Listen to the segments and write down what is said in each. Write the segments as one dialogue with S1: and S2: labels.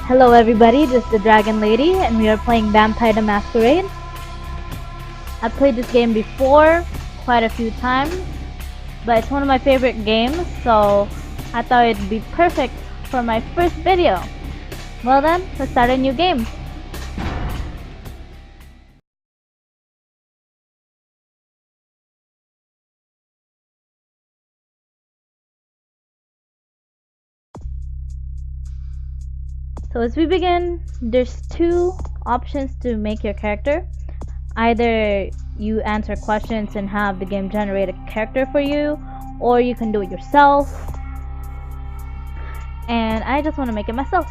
S1: Hello everybody, this is the Dragon Lady and we are playing Vampire the Masquerade. I've played this game before, quite a few times, but it's one of my favorite games, so I thought it'd be perfect for my first video. Well then, let's start a new game. So as we begin, there's two options to make your character. Either you answer questions and have the game generate a character for you, or you can do it yourself. And I just want to make it myself.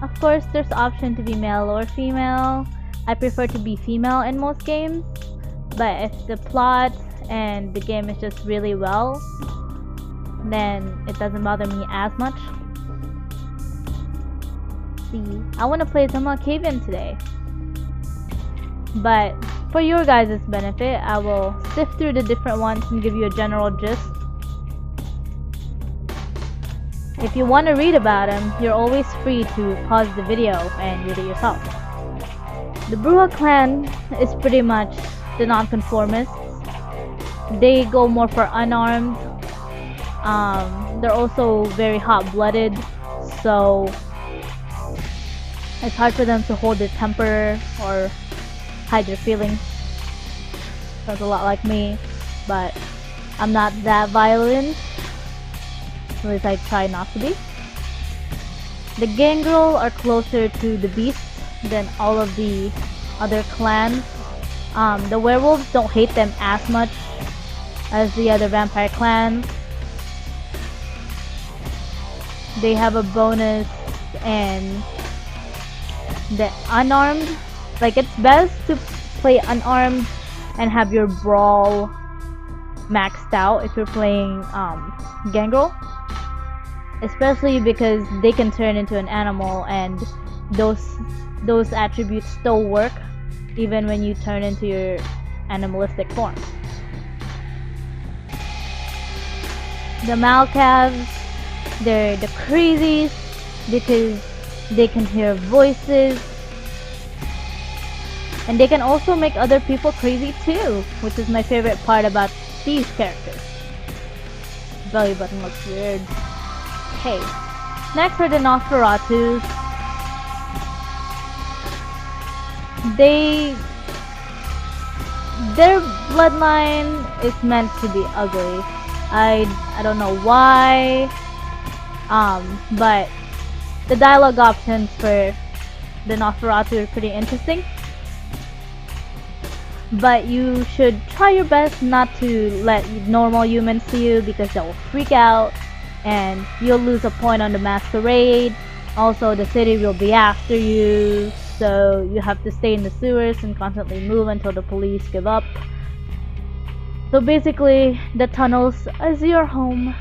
S1: Of course, there's the option to be male or female. I prefer to be female in most games, but if the plot and the game is just really well, then it doesn't bother me as much. See, I want to play as a Malkavian today, but for your guys' benefit, I will sift through the different ones and give you a general gist. If you want to read about them, you're always free to pause the video and read it yourself. The Brua clan is pretty much the nonconformists. They go more for unarmed. They're also very hot-blooded, so it's hard for them to hold their temper or hide their feelings. Sounds a lot like me, but I'm not that violent. At least I try not to be. The Gangrel are closer to the beasts than all of the other clans. The werewolves don't hate them as much as the other vampire clans. They have a bonus, and the unarmed, like, it's best to play unarmed and have your brawl maxed out if you're playing Gangrel, especially because they can turn into an animal, and those attributes still work even when you turn into your animalistic form. The Malkavs, they're the crazies because they can hear voices, and they can also make other people crazy too, which is my favorite part about these characters. Belly button looks weird. Okay, next are the Nosferatus. Their bloodline is meant to be ugly. I don't know why, but the dialogue options for the Nosferatu are pretty interesting. But you should try your best not to let normal humans see you, because they will freak out and you'll lose a point on the masquerade. Also, the city will be after you, so you have to stay in the sewers and constantly move until the police give up. So basically, the tunnels is your home,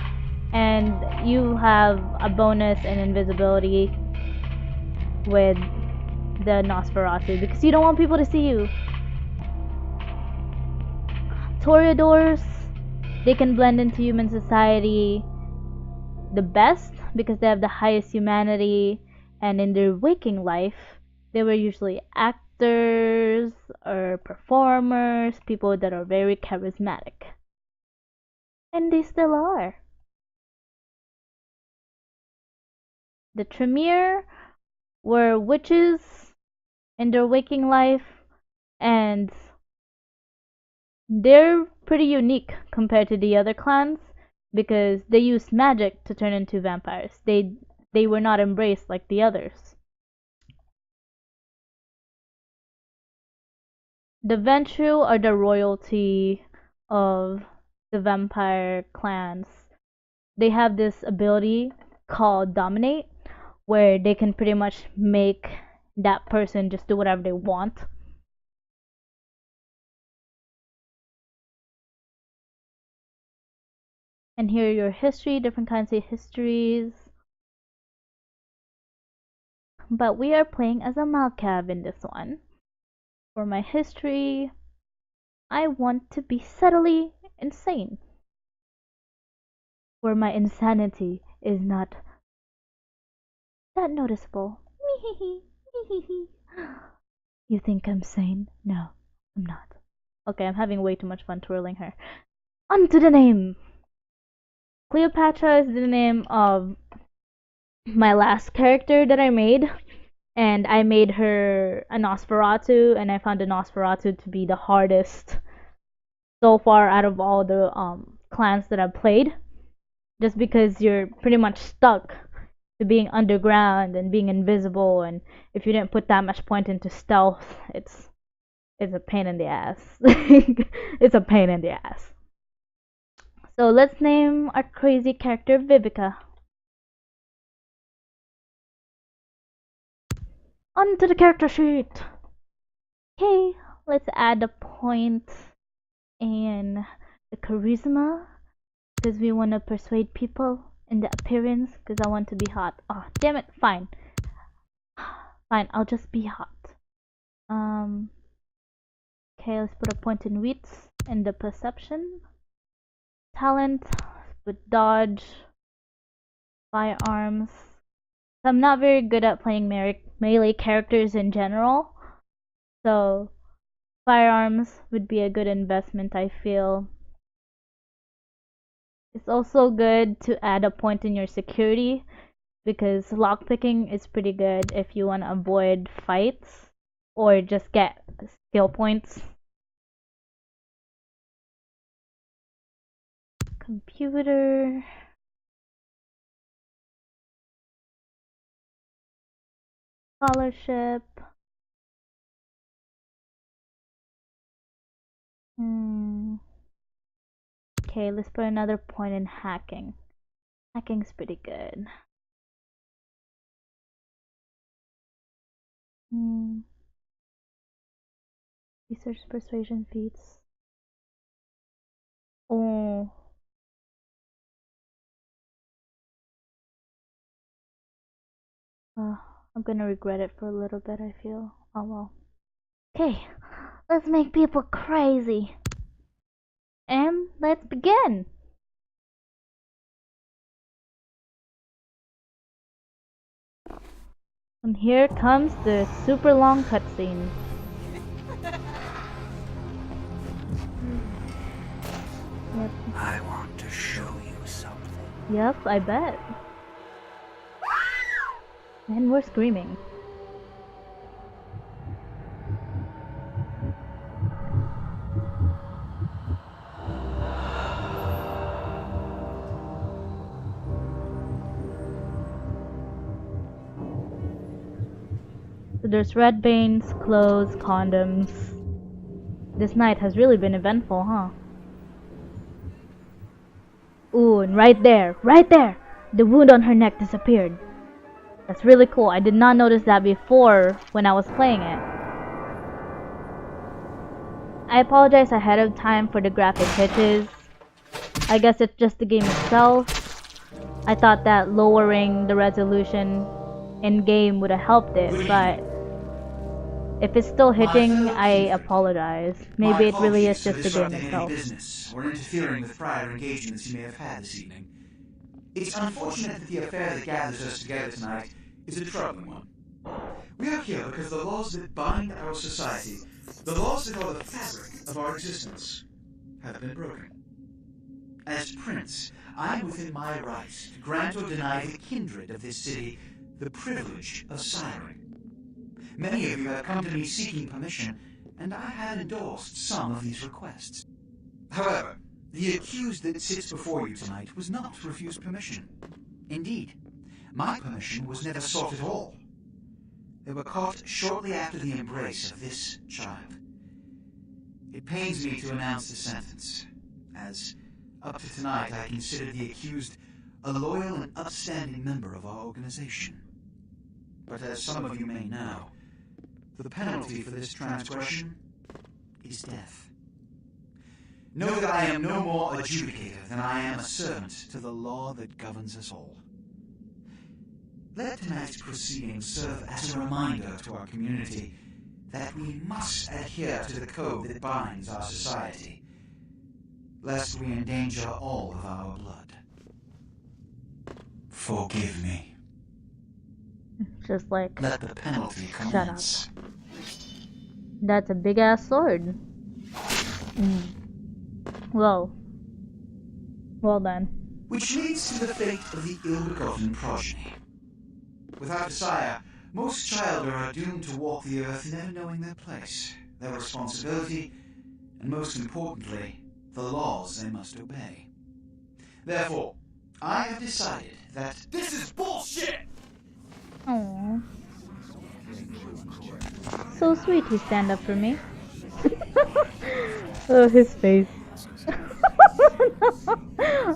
S1: and you have a bonus in invisibility with the Nosferatu because you don't want people to see you. Toreadors, they can blend into human society the best because they have the highest humanity, and in their waking life they were usually actors or performers, people that are very charismatic, and they still are. The Tremere were witches in their waking life, and they're pretty unique compared to the other clans because they used magic to turn into vampires. They were not embraced like the others. The Ventrue are the royalty of the vampire clans. They have this ability called Dominate, where they can pretty much make that person just do whatever they want. And here are your history, different kinds of histories. But we are playing as a Malkav in this one. For my history, I want to be subtly insane, where my insanity is not that noticeable. You think I'm sane? No, I'm not. Okay, I'm having way too much fun twirling her. On to the name! Cleopatra is the name of my last character that I made. And I made her a Nosferatu, and I found the Nosferatu to be the hardest so far out of all the clans that I've played. Just because you're pretty much stuck to being underground and being invisible, and if you didn't put that much point into stealth, it's a pain in the ass. It's a pain in the ass. So let's name our crazy character Vivica. Onto the character sheet. Okay, let's add a point in the charisma because we want to persuade people in the appearance because I want to be hot. Oh, damn it. Fine. Fine, I'll just be hot. Okay, let's put a point in wits and the perception. Talent with dodge, firearms. I'm not very good at playing melee characters in general, so firearms would be a good investment, I feel. It's also good to add a point in your security because lockpicking is pretty good if you want to avoid fights or just get skill points. Computer. Scholarship. Okay, let's put another point in hacking. Hacking's pretty good. Research persuasion feats. Oh. I'm gonna regret it for a little bit, I feel. Oh well. Okay, let's make people crazy. And let's begin! And here comes the super long cutscene. Yep.
S2: I want to show you something.
S1: Yep, I bet. And we're screaming. So there's red veins, clothes, condoms. This night has really been eventful, huh? Ooh, and right there, the wound on her neck disappeared. That's really cool. I did not notice that before when I was playing it. I apologize ahead of time for the graphic hitches. I guess it's just the game itself. I thought that lowering the resolution in game would have helped it, but if it's still hitching, I apologize. Maybe it really is just the game itself.
S2: Business or interfering with prior engagements you may have had this evening. It's unfortunate that the affair that gathers us together tonight is a troubling one. We are here because the laws that bind our society, the laws that are the fabric of our existence, have been broken. As Prince, I am within my rights to grant or deny the kindred of this city the privilege of siring. Many of you have come to me seeking permission, and I had endorsed some of these requests. However, the accused that sits before you tonight was not refused permission. Indeed, my permission was never sought at all. They were caught shortly after the embrace of this child. It pains me to announce the sentence, as up to tonight I considered the accused a loyal and upstanding member of our organization. But as some of you may know, the penalty for this transgression is death. Know that I am no more adjudicator than I am a servant to the law that governs us all. Let tonight's proceedings serve as a reminder to our community that we must adhere to the code that binds our society, lest we endanger all of our blood. Forgive me.
S1: Just like,
S2: let the penalty
S1: shut up.
S2: commence.
S1: That's a big ass sword. Well then.
S2: Which leads to the fate of the ill-begotten progeny. Without a sire, most children are doomed to walk the earth never knowing their place, their responsibility, and most importantly, the laws they must obey. Therefore, I have decided that this is bullshit!
S1: Aww. So sweet he stand up for me. Oh, his face.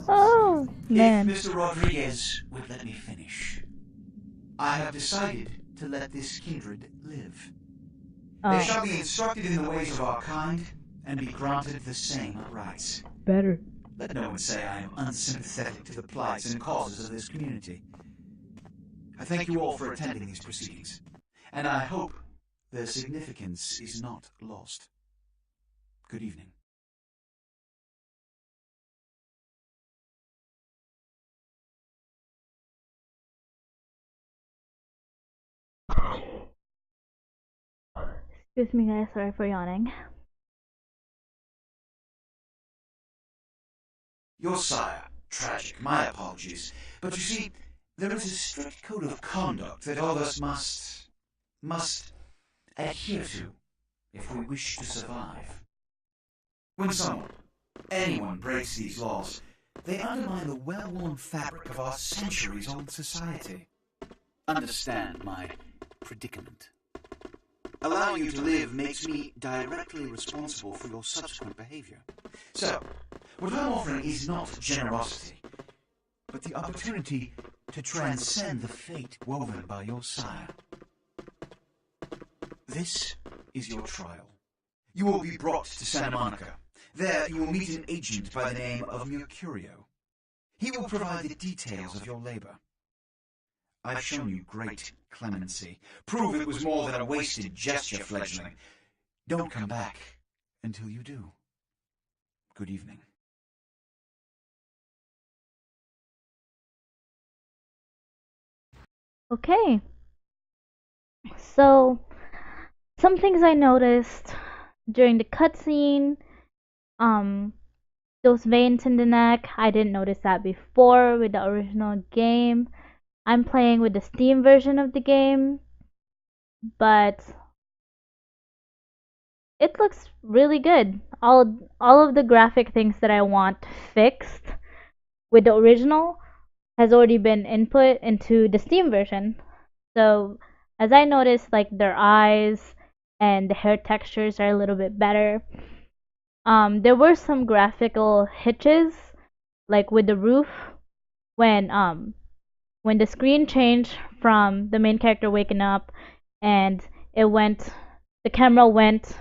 S1: Oh, man.
S2: If Mr. Rodriguez would let me finish, I have decided to let this kindred live. They shall be instructed in the ways of our kind and be granted the same rights.
S1: Better.
S2: Let no one say I am unsympathetic to the plights and causes of this community. I thank you all for attending these proceedings, and I hope their significance is not lost. Good evening.
S1: Excuse me guys, sorry for yawning.
S2: Your sire, tragic, my apologies. But you see, there is a strict code of conduct that all of us must adhere to if we wish to survive. When anyone breaks these laws, they undermine the well-worn fabric of our centuries-old society. Understand my predicament. Allowing you to live makes me directly responsible for your subsequent behavior. So, what I'm offering is not generosity, but the opportunity to transcend the fate woven by your sire. This is your trial. You will be brought to Santa Monica. There you will meet an agent by the name of Mercurio. He will provide the details of your labor. I've shown you great clemency. Prove it was more than a wasted gesture, fledgling. Don't come back until you do. Good evening.
S1: Okay. So, some things I noticed during the cutscene, those veins in the neck, I didn't notice that before with the original game. I'm playing with the Steam version of the game, but it looks really good. All of the graphic things that I want fixed with the original has already been input into the Steam version. So as I noticed, like their eyes and the hair textures are a little bit better. There were some graphical hitches, like with the roof, when the screen changed from the main character waking up, and the camera went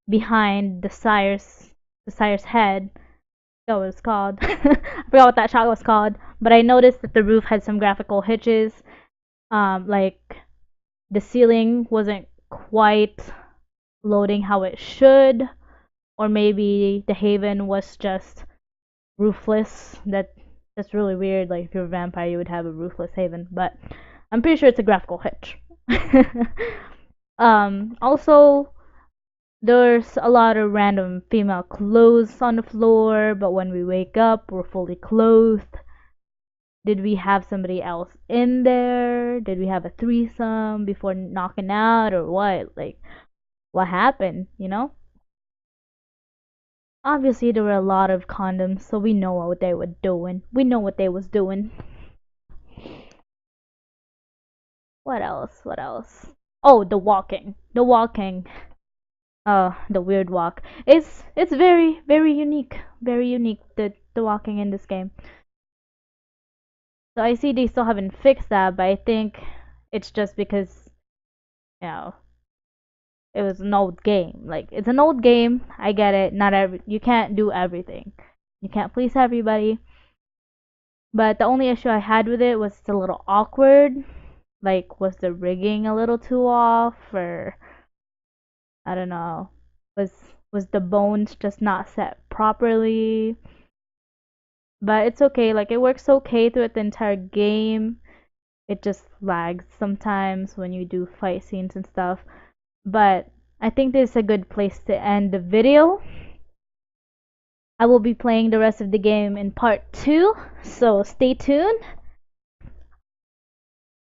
S1: behind the sire's head. I forgot what it's called. I forgot what that shot was called. But I noticed that the roof had some graphical hitches. Like the ceiling wasn't quite loading how it should, or maybe the haven was just roofless. That's really weird. Like if you're a vampire, you would have a roofless haven, but I'm pretty sure it's a graphical hitch. Also, there's a lot of random female clothes on the floor, but when we wake up, we're fully clothed. Did we have somebody else in there? Did we have a threesome before knocking out, or what? Like, what happened, you know? Obviously, there were a lot of condoms, so we know what they were doing. We know what they was doing. What else? What else? Oh, the walking. The walking. The weird walk. It's very very unique. Very unique, the walking in this game. So I see they still haven't fixed that, but I think it's just because, you know, it was an old game. Like, it's an old game. I get it. You can't do everything. You can't please everybody. But the only issue I had with it was it's a little awkward. Like, was the rigging a little too off, or I don't know. Was the bones just not set properly? But it's okay. Like, it works okay throughout the entire game. it just lags sometimes when you do fight scenes and stuff. But I think this is a good place to end the video. I will be playing the rest of the game in part 2, so stay tuned.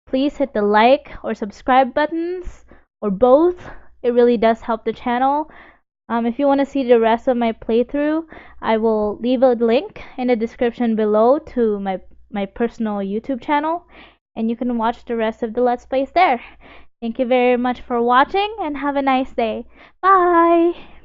S1: Please hit the like or subscribe buttons, or both. It really does help the channel. If you want to see the rest of my playthrough, I will leave a link in the description below to my personal YouTube channel, and you can watch the rest of the Let's Plays there. Thank you very much for watching, and have a nice day. Bye!